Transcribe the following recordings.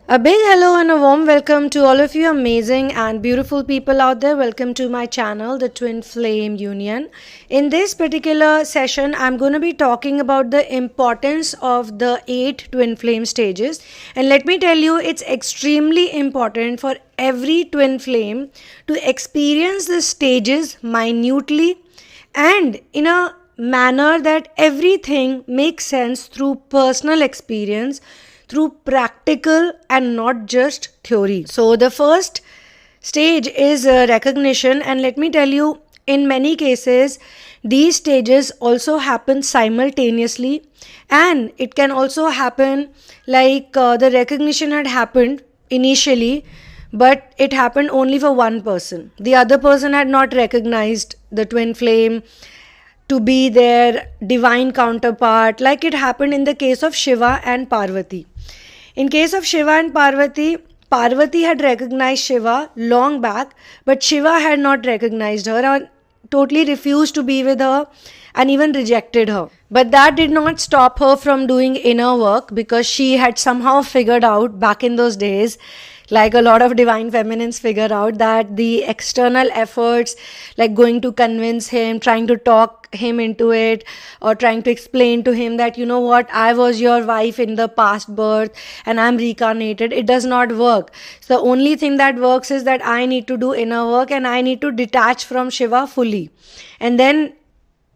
A big hello and a warm welcome to all of you amazing and beautiful people out there. Welcome to my channel, the Twin Flame Union. In this particular session, I'm going to be talking about the importance of the 8 twin flame stages. And let me tell you, it's extremely important for every twin flame to experience the stages minutely and in a manner that everything makes sense through personal experience, through practical and not just theory. So, the first stage is recognition, and let me tell you, in many cases, these stages also happen simultaneously, and it can also happen like the recognition had happened initially, but it happened only for one person. The other person had not recognized the twin flame to be their divine counterpart, like it happened in the case of Shiva and Parvati. In case of Shiva and Parvati, Parvati had recognized Shiva long back, but Shiva had not recognized her and totally refused to be with her and even rejected her. But that did not stop her from doing inner work, because she had somehow figured out back in those days, like a lot of divine feminines figure out, that the external efforts, like going to convince him, trying to talk him into it, or trying to explain to him that, you know what, I was your wife in the past birth and I'm reincarnated, it does not work. So the only thing that works is that I need to do inner work and I need to detach from Shiva fully. And then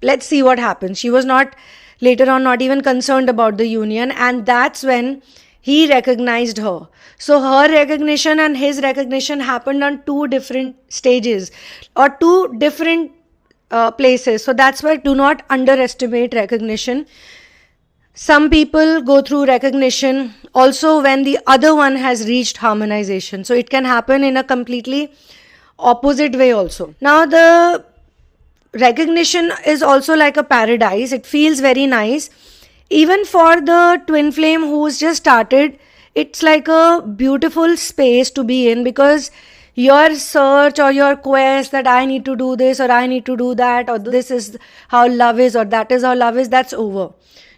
let's see what happens. She was not later on not even concerned about the union, and that's when he recognized her. So her recognition and his recognition happened on two different stages or two different places. So that's why do not underestimate recognition. Some people go through recognition also when the other one has reached harmonization. So it can happen in a completely opposite way also. Now the recognition is also like a paradise. It feels very nice. Even for the twin flame who's just started, it's like a beautiful space to be in, because your search or your quest that I need to do this or I need to do that, or this is how love is or that is how love is, that's over.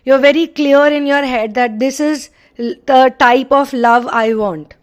You're very clear in your head that this is the type of love I want.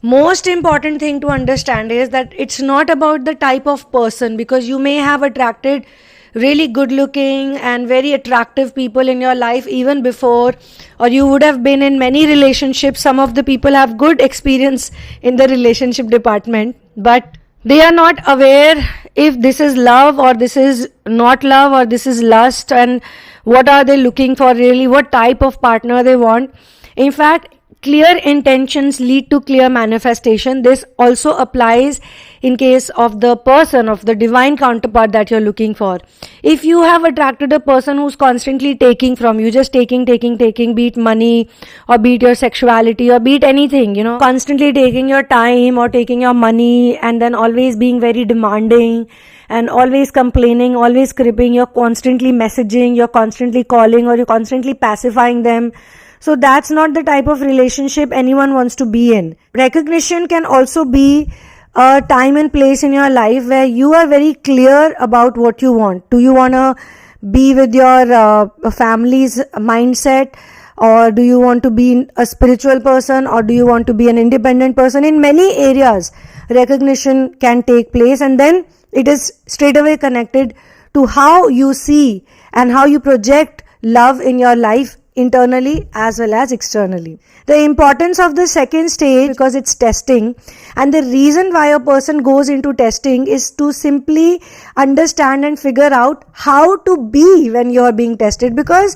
Most important thing to understand is that it's not about the type of person, because you may have attracted really good looking and very attractive people in your life even before, or you would have been in many relationships. Some of the people have good experience in the relationship department, but they are not aware if this is love or this is not love or this is lust, and what are they looking for really, what type of partner they want. In fact, clear intentions lead to clear manifestation. This also applies in case of the person, of the divine counterpart that you're looking for. If you have attracted a person who's constantly taking from you, just taking, be it money or be it your sexuality or be it anything, constantly taking your time or taking your money, and then always being very demanding and always complaining, always cribbing, you're constantly messaging, you're constantly calling, or you're constantly pacifying them. So that's not the type of relationship anyone wants to be in. Recognition can also be a time and place in your life where you are very clear about what you want. Do you want to be with your family's mindset, or do you want to be a spiritual person, or do you want to be an independent person? In many areas, recognition can take place, and then it is straight away connected to how you see and how you project love in your life, internally as well as externally. The importance of the second stage, because it's testing, and the reason why a person goes into testing is to simply understand and figure out how to be when you're being tested, because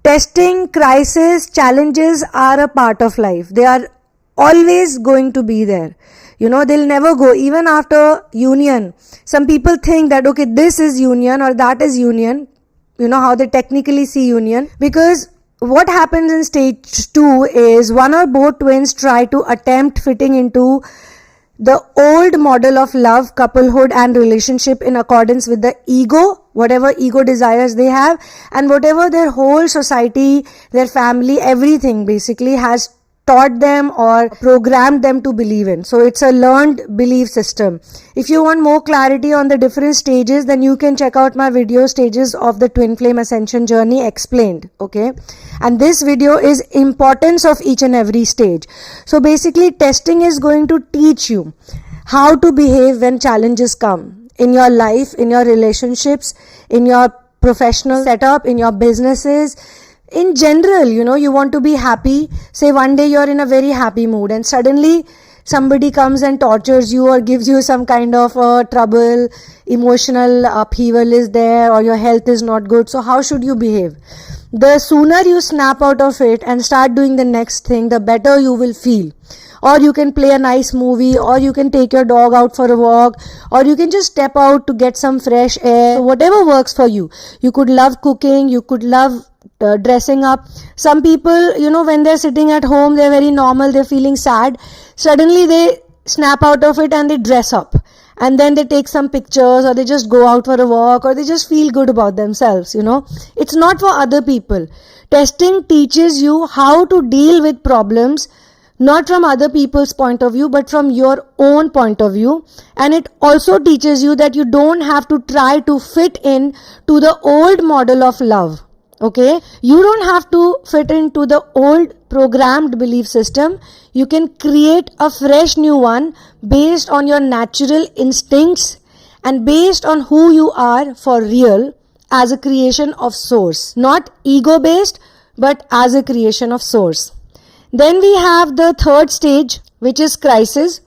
testing, crisis, challenges are a part of life. They are always going to be there. They'll never go. Even after union, some people think that, okay, this is union or that is union. How they technically see union, because what happens in stage 2 is one or both twins try to attempt fitting into the old model of love, couplehood and relationship in accordance with the ego, whatever ego desires they have, and whatever their whole society, their family, everything basically has taught them or programmed them to believe in. So it's a learned belief system. If you want more clarity on the different stages, then you can check out my video, Stages of the Twin Flame Ascension Journey Explained. Okay, and this video is importance of each and every stage. So basically, testing is going to teach you how to behave when challenges come in your life, in your relationships, in your professional setup, in your businesses. In general, you want to be happy. Say one day you're in a very happy mood and suddenly somebody comes and tortures you or gives you some kind of trouble, emotional upheaval is there, or your health is not good. So how should you behave? The sooner you snap out of it and start doing the next thing, the better you will feel. Or you can play a nice movie, or you can take your dog out for a walk, or you can just step out to get some fresh air. So whatever works for you. You could love cooking, you could love dressing up. Some people, when they're sitting at home, they're very normal, they're feeling sad. Suddenly they snap out of it and they dress up. And then they take some pictures, or they just go out for a walk, or they just feel good about themselves, It's not for other people. Testing teaches you how to deal with problems, not from other people's point of view, but from your own point of view. And it also teaches you that you don't have to try to fit in to the old model of love. Okay, you don't have to fit into the old programmed belief system. You can create a fresh new one based on your natural instincts and based on who you are for real, as a creation of source, not ego based, but as a creation of source. Then we have the third stage, which is crisis.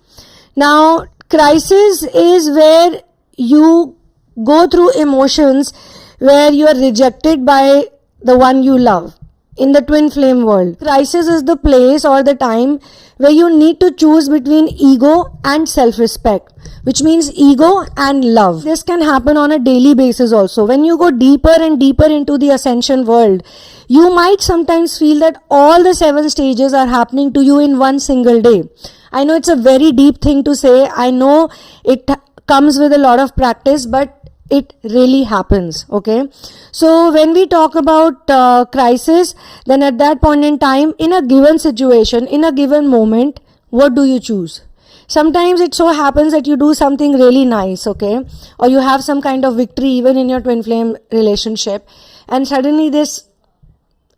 Now, crisis is where you go through emotions where you are rejected by the one you love. In the twin flame world, crisis is the place or the time where you need to choose between ego and self-respect, which means ego and love. This can happen on a daily basis also. When you go deeper and deeper into the ascension world, you might sometimes feel that all the 7 stages are happening to you in one single day. I know it's a very deep thing to say. I know it comes with a lot of practice, but it really happens. Okay, so when we talk about crisis, then at that point in time, in a given situation, in a given moment, what do you choose? Sometimes it so happens that you do something really nice, okay, or you have some kind of victory even in your twin flame relationship, and suddenly this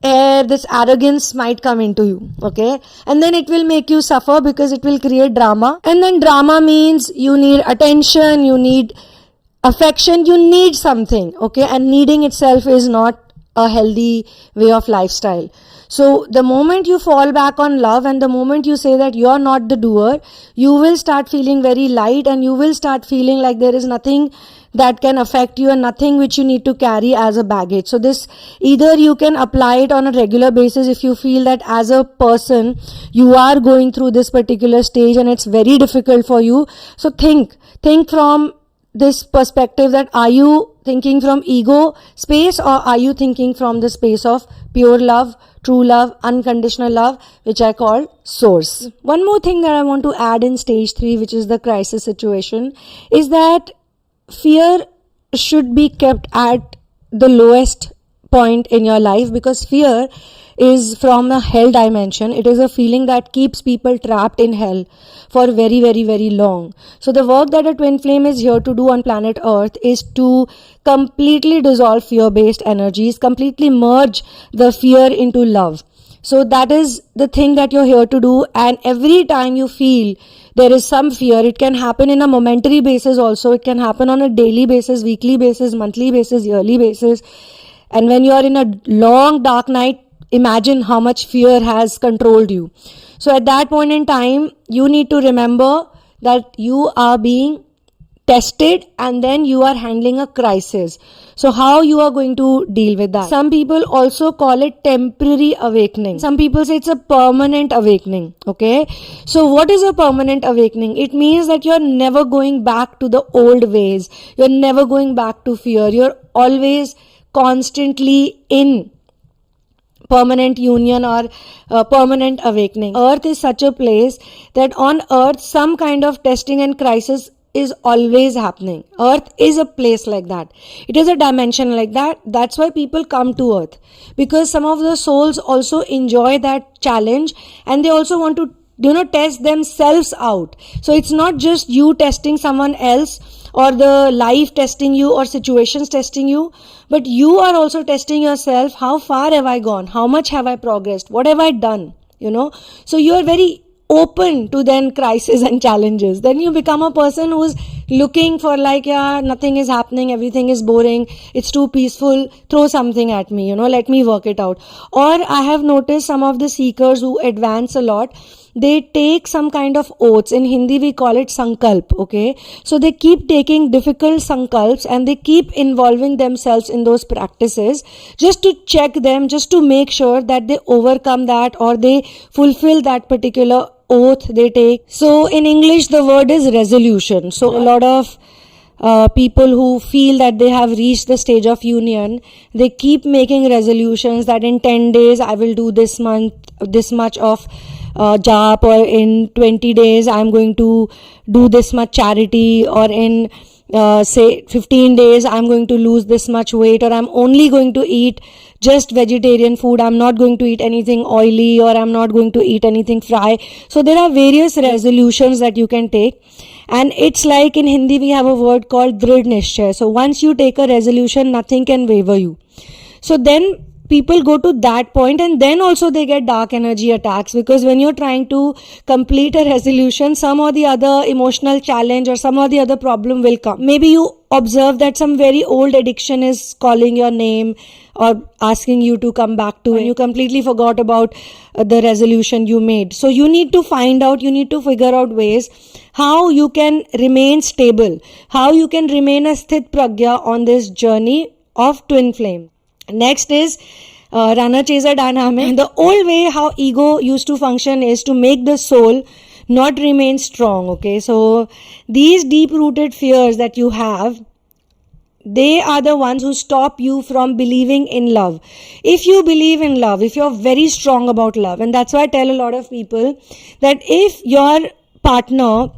arrogance might come into you, okay, and then it will make you suffer because it will create drama. And then drama means you need attention, you need affection, you need something, okay, and needing itself is not a healthy way of lifestyle. So the moment you fall back on love and the moment you say that you're not the doer, you will start feeling very light, and you will start feeling like there is nothing that can affect you and nothing which you need to carry as a baggage. So this, either you can apply it on a regular basis if you feel that as a person you are going through this particular stage and it's very difficult for you. So think from this perspective, that are you thinking from ego space, or are you thinking from the space of pure love, true love, unconditional love, which I call source. One more thing that I want to add in stage 3, which is the crisis situation, is that fear should be kept at the lowest point in your life, because fear is from a hell dimension. It is a feeling that keeps people trapped in hell for very, very, very long. So the work that a twin flame is here to do on planet Earth is to completely dissolve fear-based energies, completely merge the fear into love. So that is the thing that you're here to do. And every time you feel there is some fear, it can happen in a momentary basis also. It can happen on a daily basis, weekly basis, monthly basis, yearly basis. And when you are in a long dark night, imagine how much fear has controlled you. So at that point in time, you need to remember that you are being tested and then you are handling a crisis. So how you are going to deal with that? Some people also call it temporary awakening. Some people say it's a permanent awakening. Okay. So what is a permanent awakening? It means that you're never going back to the old ways. You're never going back to fear. You're always constantly in permanent union or permanent awakening. Earth is such a place that on Earth some kind of testing and crisis is always happening. Earth is a place like that. It is a dimension like that. That's why people come to Earth, because some of the souls also enjoy that challenge, and they also want to test themselves out. So it's not just you testing someone else, or the life testing you, or situations testing you, but you are also testing yourself. How far have I gone? How much have I progressed? What have I done? So you are very open to then crisis and challenges. Then you become a person who's looking for nothing is happening, everything is boring, it's too peaceful, throw something at me, let me work it out. Or I have noticed some of the seekers who advance a lot, they take some kind of oaths. In Hindi we call it sankalp, okay? So they keep taking difficult sankalps and they keep involving themselves in those practices just to check them, just to make sure that they overcome that or they fulfill that particular oath they take. So in English the word is resolution. So a lot of people who feel that they have reached the stage of union, they keep making resolutions that in 10 days I will do this much of jap, or in 20 days I'm going to do this much charity, or in say 15 days I'm going to lose this much weight, or I'm only going to eat just vegetarian food, I'm not going to eat anything oily, or I'm not going to eat anything fry. So there are various resolutions that you can take, and it's like in Hindi we have a word called drid nishchay. So once you take a resolution, nothing can waver you. So then people go to that point, and then also they get dark energy attacks, because when you're trying to complete a resolution, some or the other emotional challenge or some or the other problem will come. Maybe you observe that some very old addiction is calling your name or asking you to come back to, and you completely forgot about the resolution you made. So you need to find out, you need to figure out ways how you can remain stable, how you can remain a sthit pragya on this journey of twin flame. Next is runner chaser dynamic. The old way how ego used to function is to make the soul not remain strong. Okay, so these deep rooted fears that you have, they are the ones who stop you from believing in love. If you believe in love, if you're very strong about love, and that's why I tell a lot of people that if your partner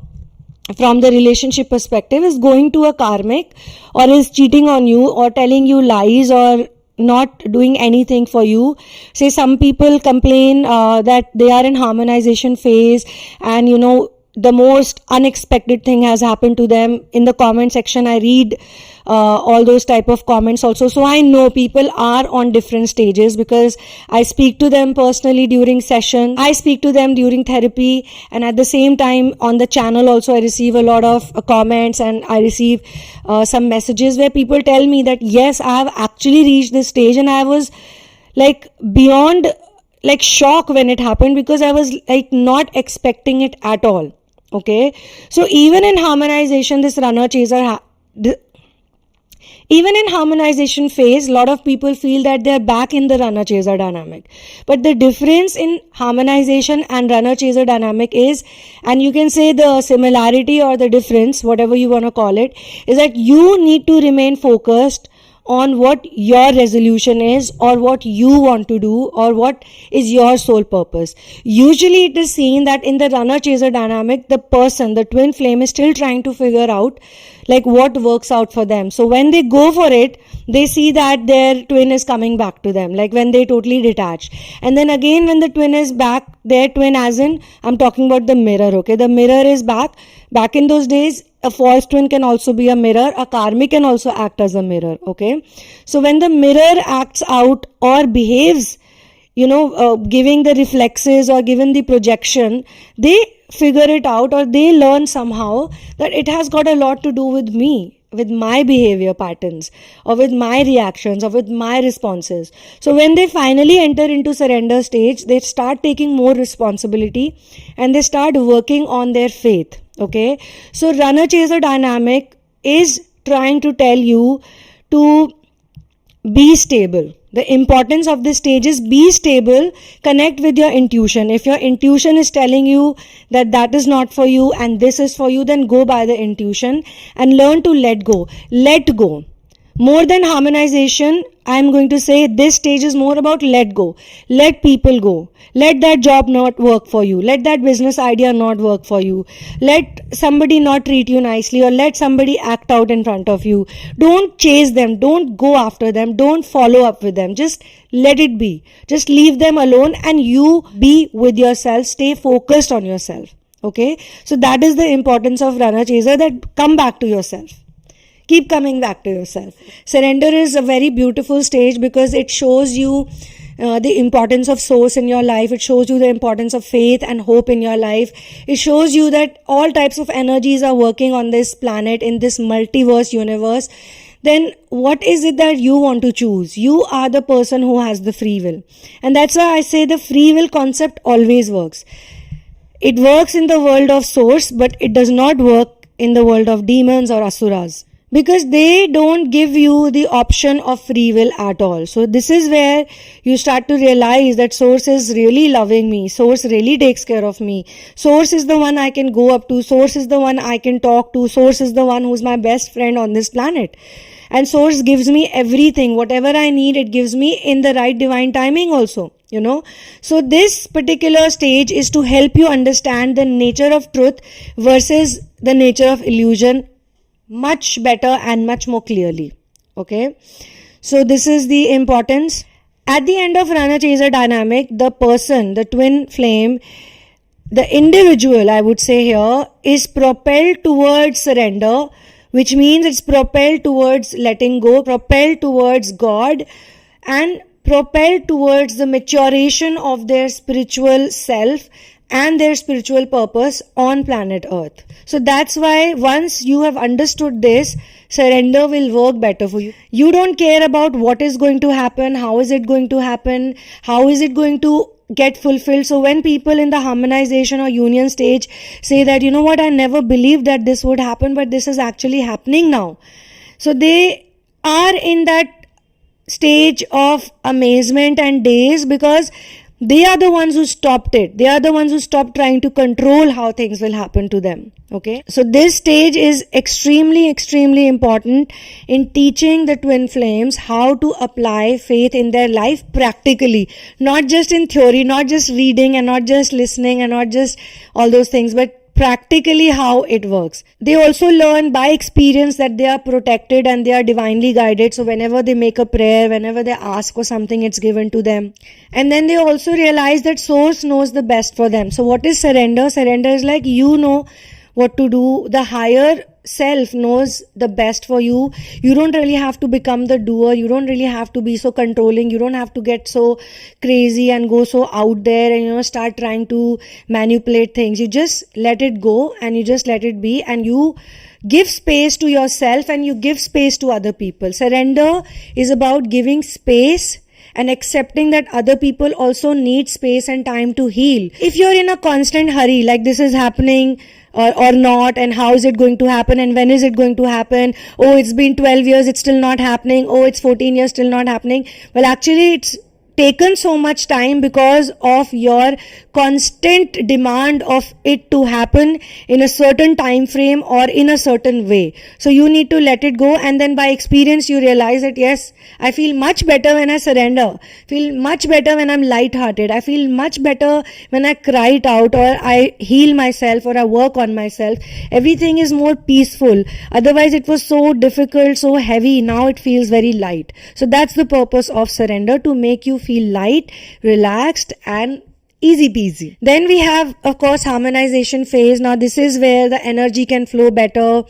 from the relationship perspective is going to a karmic, or is cheating on you, or telling you lies, or not doing anything for you. Say some people complain that they are in harmonization phase, and the most unexpected thing has happened to them. In the comment section I read all those type of comments also. So I know people are on different stages, because I speak to them personally during session, I speak to them during therapy, and at the same time on the channel also I receive a lot of comments, and I receive some messages where people tell me that yes, I have actually reached this stage, and I was beyond shock when it happened, because I was not expecting it at all. Okay, so even in harmonization, this runner chaser even in harmonization phase, a lot of people feel that they're back in the runner chaser dynamic. But the difference in harmonization and runner chaser dynamic is, and you can say the similarity or the difference, whatever you want to call it, is that you need to remain focused on what your resolution is, or what you want to do, or what is your sole purpose. Usually it is seen that in the runner chaser dynamic, the person, the twin flame, is still trying to figure out what works out for them. So when they go for it, they see that their twin is coming back to them, when they totally detach. And then again when the twin is back, their twin, as in I'm talking about the mirror. Okay, the mirror is back in those days. A false twin can also be a mirror. A karmic can also act as a mirror. Okay, so when the mirror acts out or behaves, giving the reflexes or given the projection, they figure it out, or they learn somehow that it has got a lot to do with me, with my behavior patterns, or with my reactions, or with my responses. So when they finally enter into surrender stage, they start taking more responsibility, and they start working on their faith. Okay, so runner chaser dynamic is trying to tell you to be stable. The importance of this stage is be stable, connect with your intuition. If your intuition is telling you that is not for you and this is for you, then go by the intuition and learn to let go. Let go. More than harmonization, I'm going to say this stage is more about let go. Let people go. Let that job not work for you. Let that business idea not work for you. Let somebody not treat you nicely, or let somebody act out in front of you. Don't chase them. Don't go after them. Don't follow up with them. Just let it be. Just leave them alone and you be with yourself. Stay focused on yourself. Okay? So that is the importance of runner chaser, that come back to yourself. Keep coming back to yourself. Surrender is a very beautiful stage because it shows you the importance of source in your life. It shows you the importance of faith and hope in your life. It shows you that all types of energies are working on this planet, in this multiverse universe. Then what is it that you want to choose? You are the person who has the free will. And that's why I say the free will concept always works. It works in the world of source, but it does not work in the world of demons or asuras, because they don't give you the option of free will at all. So this is where you start to realize that source is really loving me. Source really takes care of me. Source is the one I can go up to. Source is the one I can talk to. Source is the one who's my best friend on this planet. And source gives me everything. Whatever I need, it gives me in the right divine timing also. So this particular stage is to help you understand the nature of truth versus the nature of illusion much better and much more clearly. Okay, so this is the importance. At the end of runner chaser dynamic, the person, the twin flame, the individual, I would say here, is propelled towards surrender, which means it's propelled towards letting go, propelled towards God, and propelled towards the maturation of their spiritual self and their spiritual purpose on planet Earth. So that's why once you have understood this, surrender will work better for you. You don't care about what is going to happen, how is it going to happen, how is it going to get fulfilled. So when people in the harmonization or union stage say that, I never believed that this would happen, but this is actually happening now. So they are in that stage of amazement and daze because they are the ones who stopped it. They are the ones who stopped trying to control how things will happen to them. Okay. So this stage is extremely, extremely important in teaching the twin flames how to apply faith in their life practically. Not just in theory, not just reading and not just listening and not just all those things, but practically how it works. They also learn by experience that they are protected and they are divinely guided. So whenever they make a prayer, whenever they ask for something, it's given to them. And then they also realize that source knows the best for them. So what is surrender? Surrender is like you know what to do. The higher self knows the best for you. You don't really have to become the doer. You don't really have to be so controlling. You don't have to get so crazy and go so out there and start trying to manipulate things. You just let it go and you just let it be, and you give space to yourself and you give space to other people. Surrender is about giving space and accepting that other people also need space and time to heal. If you're in a constant hurry, like this is happening or not, and how is it going to happen, and when is it going to happen, oh it's been 12 years, it's still not happening, oh it's 14 years, still not happening. Well, actually it's taken so much time because of your constant demand of it to happen in a certain time frame or in a certain way. So you need to let it go, and then by experience you realize that yes, I feel much better when I surrender, feel much better when I'm light-hearted, I feel much better when I cry it out or I heal myself or I work on myself. Everything is more peaceful. Otherwise it was so difficult, so heavy. Now it feels very light. So that's the purpose of surrender, to make you feel light, relaxed and easy peasy. Then we have, of course, harmonization phase. Now this is where the energy can flow better,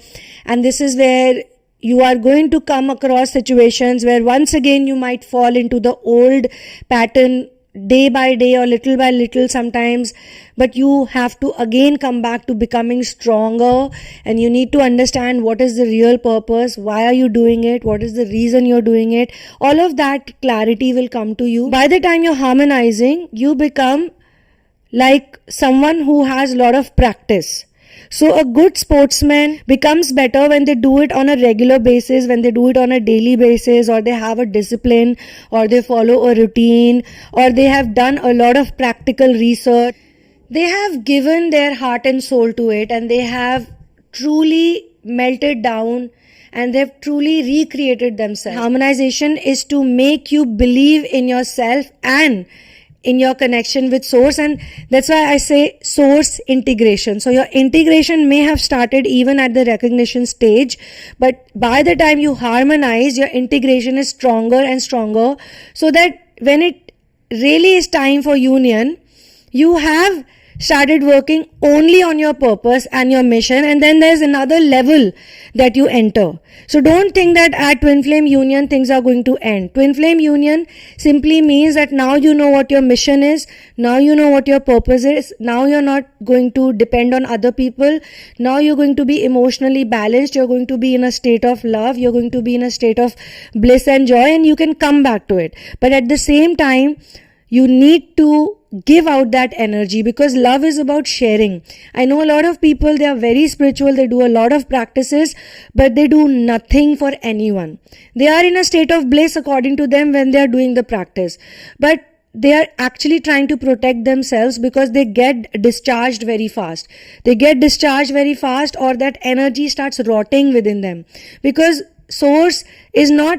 and this is where you are going to come across situations where once again you might fall into the old pattern day by day or little by little sometimes, but you have to again come back to becoming stronger, and you need to understand what is the real purpose, why are you doing it, what is the reason you're doing it. All of that clarity will come to you. By the time you're harmonizing, you become like someone who has a lot of practice. So a good sportsman becomes better when they do it on a regular basis, when they do it on a daily basis, or they have a discipline, or they follow a routine, or they have done a lot of practical research. They have given their heart and soul to it, and they have truly melted down and they've truly recreated themselves. Harmonization is to make you believe in yourself and in your connection with source, and that's why I say source integration. So your integration may have started even at the recognition stage, but by the time you harmonize, your integration is stronger and stronger, so that when it really is time for union, you have started working only on your purpose and your mission, and then there's another level that you enter. So don't think that at Twin Flame Union things are going to end. Twin Flame Union simply means that now you know what your mission is, now you know what your purpose is, now you're not going to depend on other people, now you're going to be emotionally balanced, you're going to be in a state of love, you're going to be in a state of bliss and joy, and you can come back to it. But at the same time, you need to give out that energy, because love is about sharing. I know a lot of people, they are very spiritual, they do a lot of practices, but they do nothing for anyone. They are in a state of bliss according to them when they are doing the practice, but they are actually trying to protect themselves because they get discharged very fast. They get discharged very fast, or that energy starts rotting within them, because source is not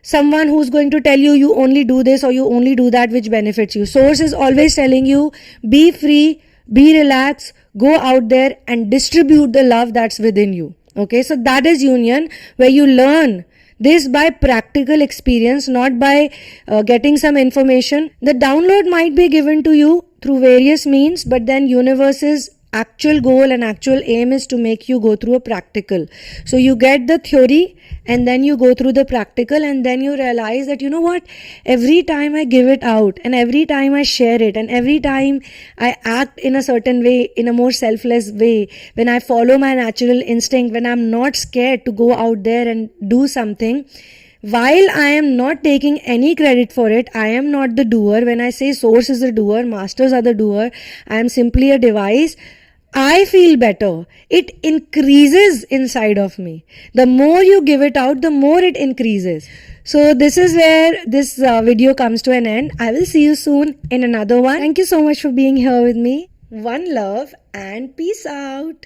someone who's going to tell you you only do this or you only do that which benefits you. Source is always telling you, be free, be relaxed, go out there and distribute the love that's within you. Okay, so that is union, where you learn this by practical experience, not by getting some information. The download might be given to you through various means, but then universe's actual goal and actual aim is to make you go through a practical. So you get the theory and then you go through the practical, and then you realize that, you know what, every time I give it out and every time I share it and every time I act in a certain way, in a more selfless way, when I follow my natural instinct, when I'm not scared to go out there and do something, while I am not taking any credit for it, I am not the doer. When I say source is the doer, masters are the doer, I am simply a device, I feel better. It increases inside of me. The more you give it out, the more it increases. So this is where this video comes to an end. I will see you soon in another one. Thank you so much for being here with me. One love and peace out.